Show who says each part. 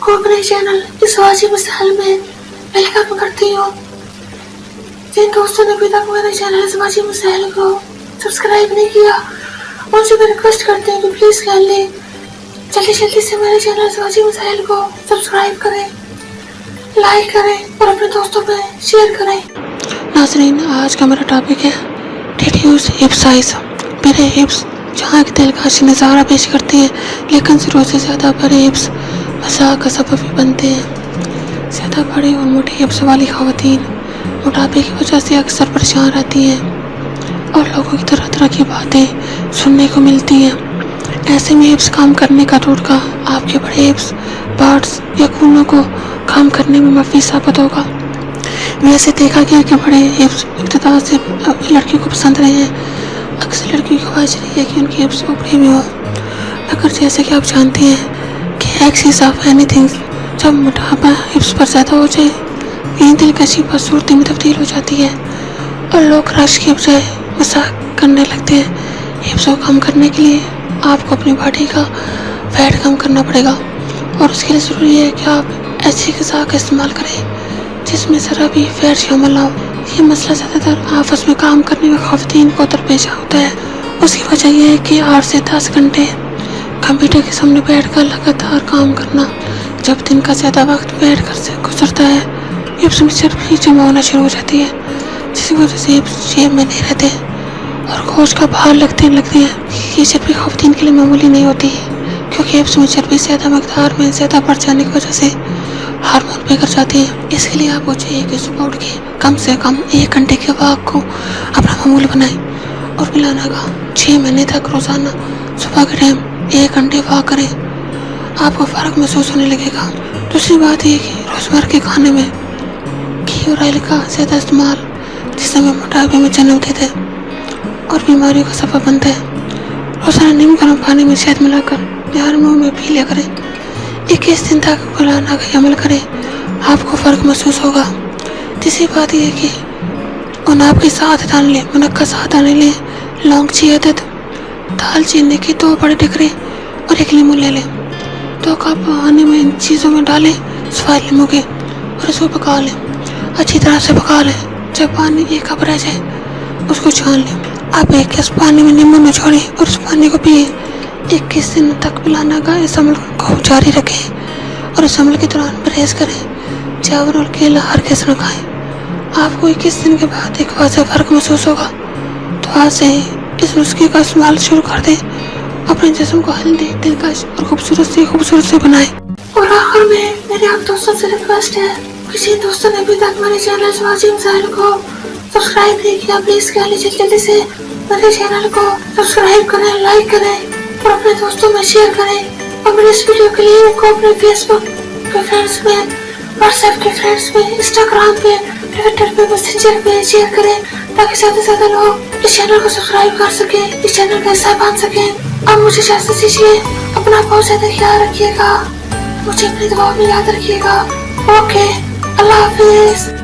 Speaker 1: सबको अपने चैनल इस वाजिब मिसाल में वेलकम करती हूँ। जिन दोस्तों ने अभी तक मेरे चैनल इस वाजिब मिसाल को सब्सक्राइब नहीं किया, उनसे मैं रिक्वेस्ट करती हूँ कि प्लीज़ कर लें, जल्दी से मेरे चैनल इस वाजिब मिसाल को सब्सक्राइब करें, लाइक करें और अपने दोस्तों में शेयर करें। नाज़रीन, आज का मेरा टॉपिक है रिड्यूस हिप साइज। मेरे हिप्स जहाँ की दिलकशी नज़ारा पेश करती हैं, लेकिन ज़रूरत से ज़्यादा बड़े हिप्स मज़ाक का सबब भी बनते हैं। ज़्यादा बड़े और मोटे हिप्स वाली ख़वातीन मोटापे की वजह से अक्सर परेशान रहती हैं और लोगों की तरह तरह की बातें सुनने को मिलती हैं। ऐसे में हिप्स काम करने का टोटका आपके बड़े हिप्स, पार्ट्स या खूनों को काम करने में मुफीद साबित होगा। वैसे देखा गया कि बड़े हिप्स इब्तिदा से लड़कियों को पसंद रहे हैं। अक्सर लड़कियों की ख्वाहिश रही है कि उनकी हिप्स ऊपरी भी हो, मगर जैसे कि आप जानते हैं कि एक्सिस ऑफ एनीथिंग जब मोटापा हिप्स पर ज़्यादा हो जाए, यही दिलकशी बदसूरती में तब्दील हो जाती है और लोग रश के बजाय मजाक करने लगते हैं। हिप्स को कम करने के लिए आपको अपनी बॉडी का फैट कम करना पड़ेगा और उसके लिए ज़रूरी है कि आप ऐसी ग़िज़ा का इस्तेमाल करें जिसमें ज़रा भी फैट शामिल ना हो। ये मसला ज़्यादातर आपस में काम करने में ख़वातीन को दरपेश होता है। उसकी वजह यह है कि 8 से 10 घंटे कंप्यूटर के सामने बैठकर लगातार काम करना। जब दिन का ज़्यादा वक्त बैठकर से गुजरता है, हिप्स में चर्बी जमा होना शुरू हो जाती है, जिसकी वजह से हिप्स शेप में नहीं रहते और गोश्त का बाहर लगती है। ये चर्बी ख़वातीन के लिए मामूली नहीं होती, क्योंकि हिप्स में चर्बी ज़्यादा मकदार में ज़्यादा बढ़ जाने की वजह से हार्मोन बिगड़ जाते हैं। इसके लिए आपको चाहिए कि सुबह उठ के कम से कम 1 घंटे के वॉक को अपना मामूल बनाएं और मिलाना का 6 महीने तक रोज़ाना सुबह के टाइम 1 घंटे वॉक करें। आपको फ़र्क महसूस होने लगेगा। दूसरी बात यह कि रोज़मर्रा के खाने में घी और ऑयल का ज़्यादा इस्तेमाल, जिससे हमें मोटापे में जन्म देते हैं और बीमारियों का सबब बनता है। रोज़ाना नीम गर्म पानी में शहद मिलाकर यार मुँह में पी लिया करें। 21 दिन तक गुलाना का अमल करें, आपको फ़र्क महसूस होगा। तीसरी बात यह है कि गुनाब के साथ दाने लें, मुनक्का साथ दाने लें, लौंग की अदद, दालचीनी के 2 बड़े टुकड़े और 1 नींबू ले लें। 2 कप पानी में इन चीज़ों में डालें सवाए नींबू के और इसको पका लें, अच्छी तरह से पका लें। जब पानी 1 कप रह जाए उसको छान लें। आप 1 गिलास पानी में नींबू निचोड़ें और उस पानी को पिए। 21 दिन तक पिलाना का इस अमल को जारी रखें और इस अमल के दौरान परहेज करें। चावल और केला हर किस न खाएं। आपको 21 दिन के बाद एक वाज़ेह फ़र्क महसूस होगा। तो आज से ही इस नुस्खे का इस्तेमाल शुरू कर दें। अपने जिस्म को हेल्दी, दिलकश और खूबसूरत से बनाएं। और आखिर में मेरे आप दोस्तों से रिक्वेस्ट है, किसी दोस्तों ने अभी तक मेरे चैनल वाजिब मिसाल को सब्सक्राइब नहीं किया, प्लीज़ कर लीजिए जल्दी से मेरे चैनल को सब्सक्राइब करें, लाइक करें और अपने दोस्तों में शेयर करें। और मेरे इस वीडियो के लिंक को अपने फेसबुक के फ्रेंड्स में, व्हाट्सएप के फ्रेंड्स में, इंस्टाग्राम पे, ट्विटर पे, मैसेंजर पे शेयर करें, ताकि ज़्यादा से ज़्यादा लोग इस चैनल को सब्सक्राइब कर सकें, इस चैनल का हिस्सा बन सकें। अब मुझे इजाज़त दीजिए, अपना बहुत ज़्यादा ख्याल रखिएगा, मुझे अपनी दुआ में याद रखिएगा। ओके, अल्लाह हाफिज़।